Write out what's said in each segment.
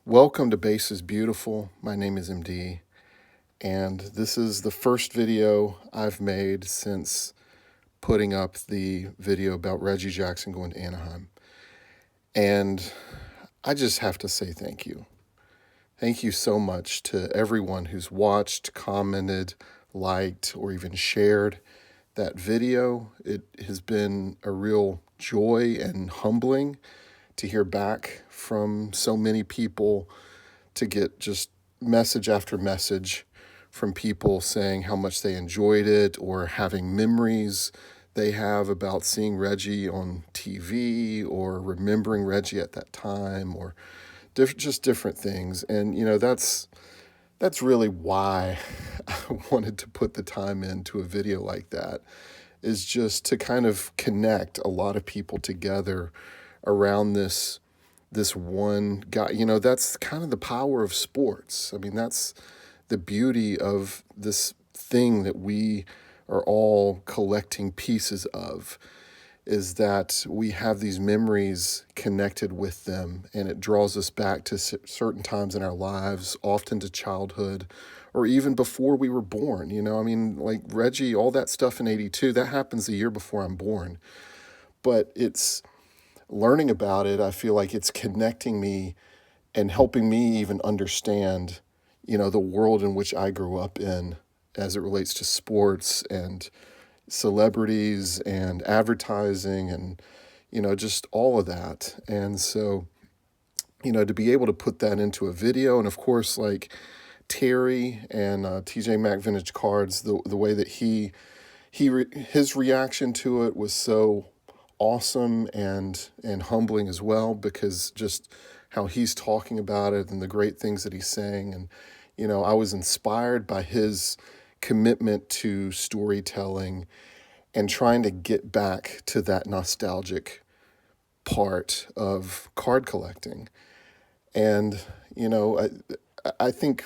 Welcome to Base is Beautiful. My name is MD, and this is the first video I've made since putting up the video about Reggie Jackson going to Anaheim. And I just have to say thank you. Thank you so much to everyone who's watched, commented, liked, or even shared that video. It has been a real joy and humbling to hear back from so many people, to get just message after message from people saying how much they enjoyed it, or having memories they have about seeing Reggie on TV, or remembering Reggie at that time, or just different things. And that's really why I wanted to put the time into a video like that, is just to kind of connect a lot of people together around this one guy. That's kind of the power of sports. I mean, that's the beauty of this thing that we are all collecting pieces of, is that we have these memories connected with them, and it draws us back to certain times in our lives, often to childhood, or even before we were born. I mean, like Reggie, all that stuff in 82, that happens a year before I'm born. But it's learning about it, I feel like it's connecting me and helping me even understand, the world in which I grew up in, as it relates to sports and celebrities and advertising and, just all of that. And so, to be able to put that into a video, and of course, like Terry and TJ Maxx Vintage Cards, the way that his reaction to it was so awesome and humbling as well, because just how he's talking about it and the great things that he's saying. And I was inspired by his commitment to storytelling and trying to get back to that nostalgic part of card collecting. And I think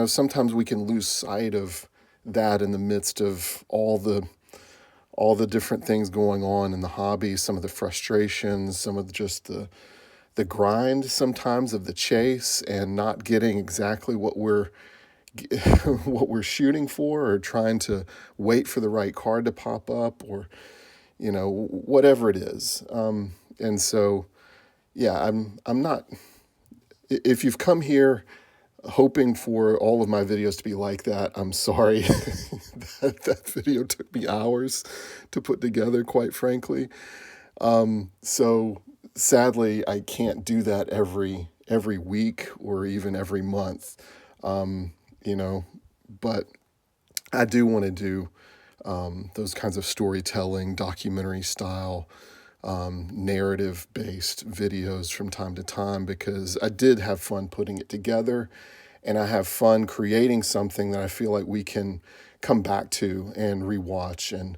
sometimes we can lose sight of that in the midst of all the different things going on in the hobby, some of the frustrations, some of just the grind sometimes of the chase, and not getting exactly what we're what we're shooting for, or trying to wait for the right card to pop up, or whatever it is. And so, yeah, I'm not. If you've come here hoping for all of my videos to be like that, I'm sorry. that video took me hours to put together, quite frankly. So sadly, I can't do that every week or even every month. But I do want to do those kinds of storytelling, documentary style, narrative based videos from time to time, because I did have fun putting it together, and I have fun creating something that I feel like we can come back to and rewatch and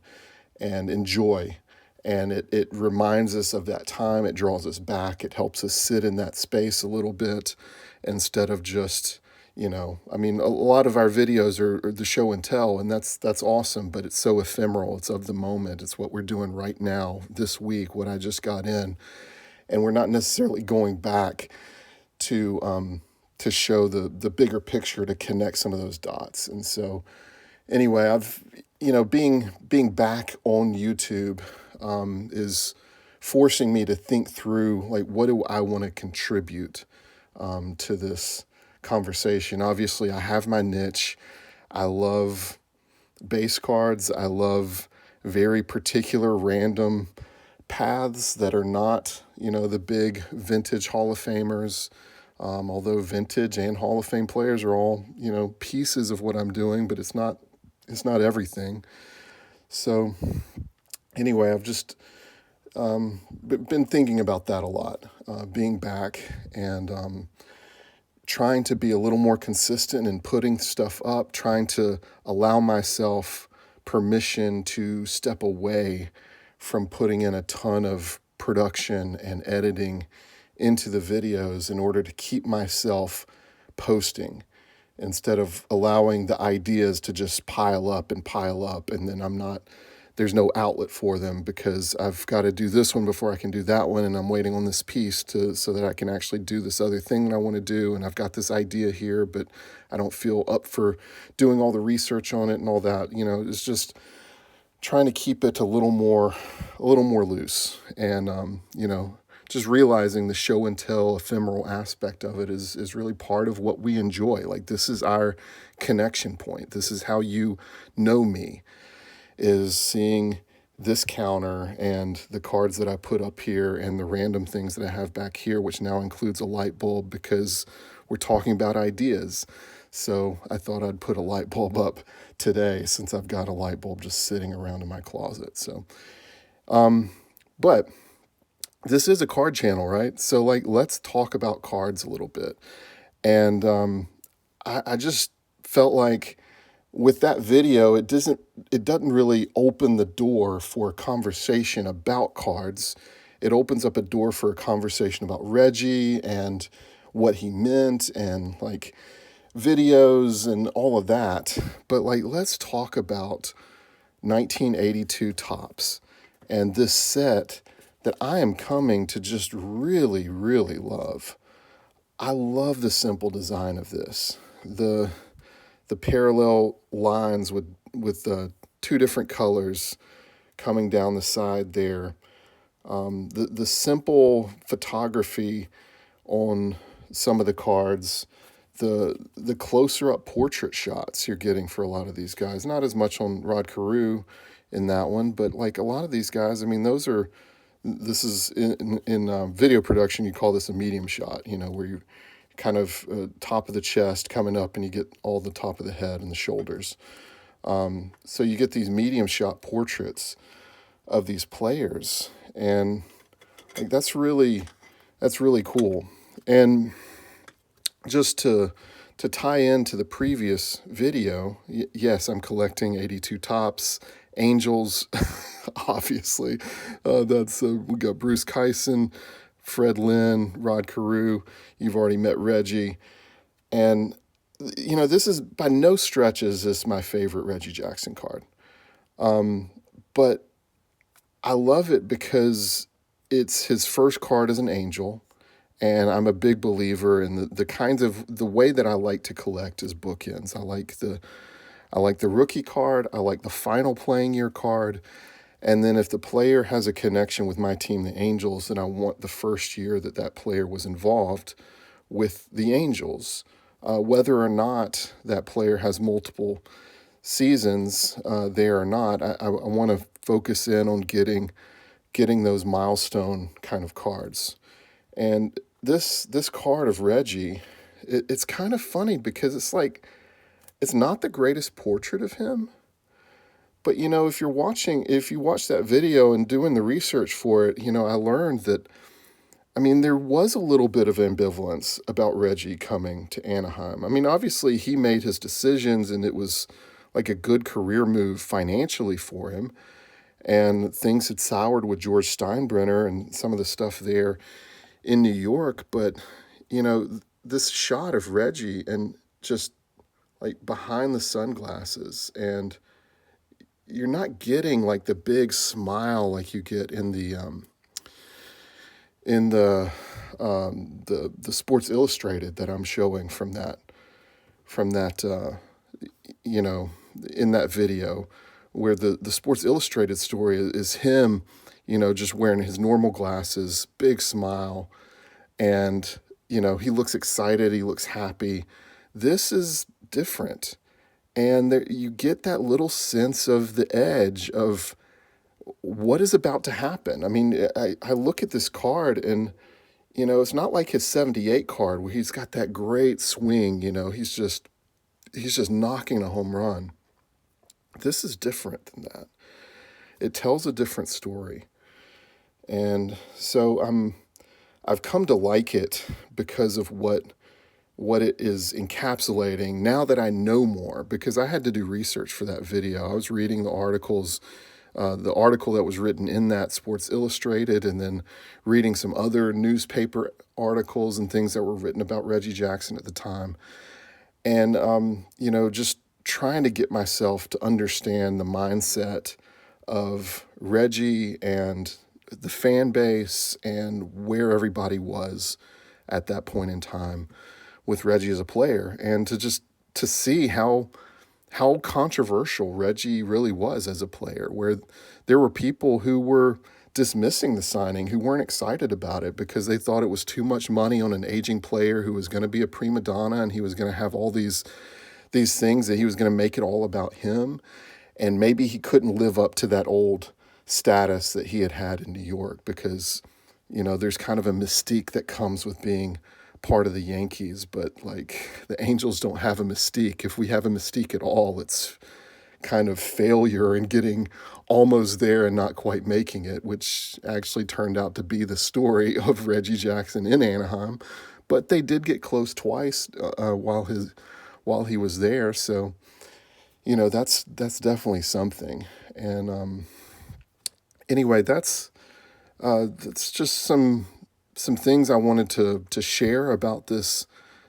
enjoy. And it reminds us of that time. It draws us back. It helps us sit in that space a little bit, instead of just, I mean, a lot of our videos are the show and tell, and that's awesome, but it's so ephemeral. It's of the moment. It's what we're doing right now, this week, what I just got in. And we're not necessarily going back to show the bigger picture, to connect some of those dots. And so anyway, I've, being back on YouTube is forcing me to think through, like, what do I want to contribute to this conversation. Obviously, I have my niche. I love base cards. I love very particular random paths that are not, the big vintage Hall of Famers. Although vintage and Hall of Fame players are all, pieces of what I'm doing, but it's not everything. So anyway, I've just been thinking about that a lot, being back, and trying to be a little more consistent in putting stuff up, trying to allow myself permission to step away from putting in a ton of production and editing into the videos, in order to keep myself posting, instead of allowing the ideas to just pile up, and then I'm there's no outlet for them because I've got to do this one before I can do that one, and I'm waiting on this piece so that I can actually do this other thing that I want to do, and I've got this idea here, but I don't feel up for doing all the research on it and all that. It's just trying to keep it a little more loose, and just realizing the show and tell ephemeral aspect of it is really part of what we enjoy. Like, this is our connection point. This is how you know me, is seeing this counter and the cards that I put up here and the random things that I have back here, which now includes a light bulb because we're talking about ideas. So I thought I'd put a light bulb up today since I've got a light bulb just sitting around in my closet. So, but this is a card channel, right? So let's talk about cards a little bit. And I just felt like with that video, it doesn't really open the door for a conversation about cards. It opens up a door for a conversation about Reggie and what he meant and videos and all of that. But let's talk about 1982 Topps and this set that I am coming to just really, really love. I love the simple design of this. The parallel lines with two different colors coming down the side there. The simple photography on some of the cards, the closer up portrait shots you're getting for a lot of these guys. Not as much on Rod Carew in that one, but a lot of these guys, this is in video production, you call this a medium shot, where you kind of top of the chest coming up and you get all the top of the head and the shoulders. So you get these medium shot portraits of these players, and that's really cool. And just to tie into the previous video, yes, I'm collecting 82 Topps Angels. Obviously, we got Bruce Kyson, Fred Lynn, Rod Carew. You've already met Reggie, and this is by no stretches is my favorite Reggie Jackson card, but I love it because it's his first card as an Angel. And I'm a big believer in the way that I like to collect is bookends. I like the rookie card. I like the final playing year card. And then if the player has a connection with my team, the Angels, then I want the first year that player was involved with the Angels. Whether or not that player has multiple seasons there or not, I want to focus in on getting those milestone kind of cards. And this card of Reggie, it's kind of funny because it's not the greatest portrait of him. But, if you watch that video and doing the research for it, I learned that, there was a little bit of ambivalence about Reggie coming to Anaheim. Obviously he made his decisions and it was like a good career move financially for him. And things had soured with George Steinbrenner and some of the stuff there in New York, but this shot of Reggie and just behind the sunglasses, and you're not getting the big smile like you get in the Sports Illustrated that I'm showing from that in that video, where the Sports Illustrated story is him just wearing his normal glasses, big smile, and, he looks excited, he looks happy. This is different. And you get that little sense of the edge of what is about to happen. I look at this card and, it's not like his 78 card where he's got that great swing, he's just knocking a home run. This is different than that. It tells a different story. And so I've come to like it because of what it is encapsulating now that I know more, because I had to do research for that video. I was reading the articles, the article that was written in that Sports Illustrated, and then reading some other newspaper articles and things that were written about Reggie Jackson at the time. And, just trying to get myself to understand the mindset of Reggie and the fan base and where everybody was at that point in time with Reggie as a player, and to see how controversial Reggie really was as a player, where there were people who were dismissing the signing, who weren't excited about it because they thought it was too much money on an aging player who was going to be a prima donna and he was going to have all these things that he was going to make it all about him, and maybe he couldn't live up to that old status that he had in New York because, there's kind of a mystique that comes with being part of the Yankees, but like the Angels don't have a mystique. If we have a mystique at all, it's kind of failure and getting almost there and not quite making it, which actually turned out to be the story of Reggie Jackson in Anaheim. But they did get close twice while he was there, so that's definitely something. And anyway, that's just some things I wanted to share about this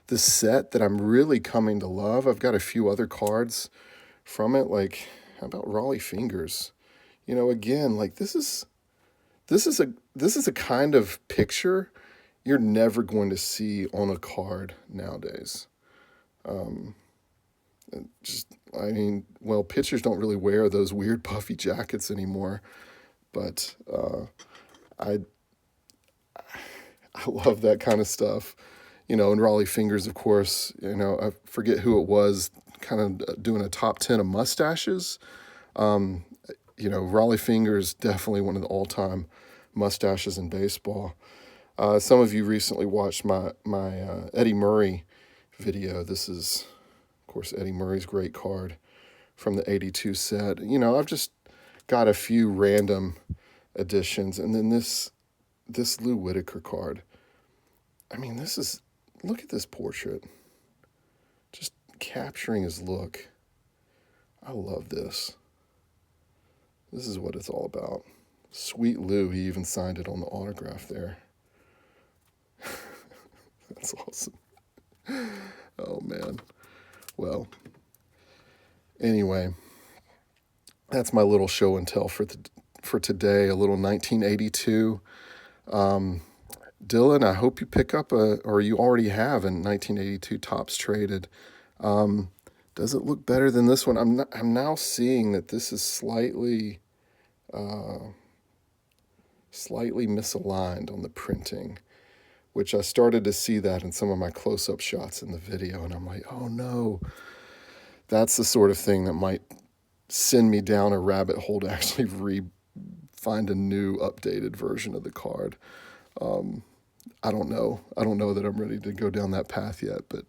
set that I'm really coming to love. I've got a few other cards from it, like how about Raleigh Fingers? Again, like this is a kind of picture you're never going to see on a card nowadays. Pitchers don't really wear those weird puffy jackets anymore, but I love that kind of stuff. And Raleigh Fingers, of course, I forget who it was, kind of doing a top 10 of mustaches. Raleigh Fingers, definitely one of the all-time mustaches in baseball. Some of you recently watched my Eddie Murray video. This is, of course, Eddie Murray's great card from the 82 set. I've just got a few random additions. And then this Lou Whitaker card. Look at this portrait. Just capturing his look. I love this. This is what it's all about. Sweet Lou, he even signed it on the autograph there. That's awesome. Oh, man. Well, anyway, that's my little show and tell for today, a little 1982. Dylan, I hope you pick up or you already have a 1982 Topps Traded. Does it look better than this one? I'm now seeing that this is slightly misaligned on the printing, which I started to see that in some of my close-up shots in the video, and I'm like, oh no, that's the sort of thing that might send me down a rabbit hole to actually find a new updated version of the card. I don't know that I'm ready to go down that path yet, but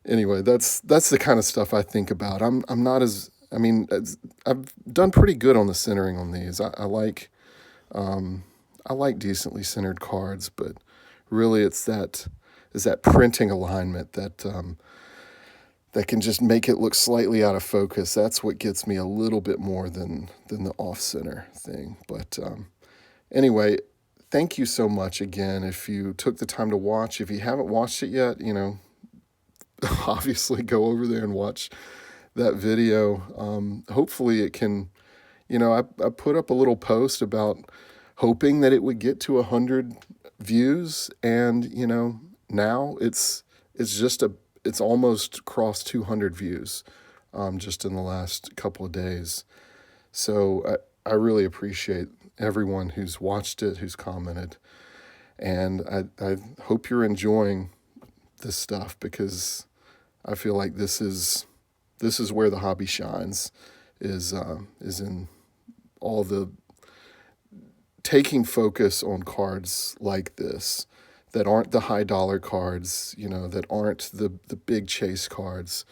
anyway, that's the kind of stuff I think about. I've done pretty good on the centering on these. I like decently centered cards, but really it's that printing alignment that can just make it look slightly out of focus. That's what gets me a little bit more than the off-center thing. But anyway, thank you so much again. If you took the time to watch, if you haven't watched it yet, obviously go over there and watch that video. Hopefully it can, I put up a little post about hoping that it would get to 100 views, and now it's almost crossed 200 views just in the last couple of days. So I really appreciate everyone who's watched it, who's commented, and I hope you're enjoying this stuff, because I feel like this is where the hobby shines, is in all the taking focus on cards like this that aren't the high dollar cards, that aren't the big chase cards,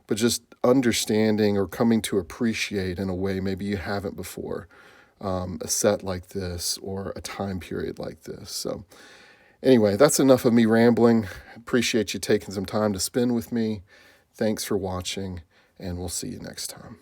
but just understanding or coming to appreciate in a way maybe you haven't before a set like this or a time period like this. So anyway, that's enough of me rambling. Appreciate you taking some time to spend with me. Thanks for watching, and we'll see you next time.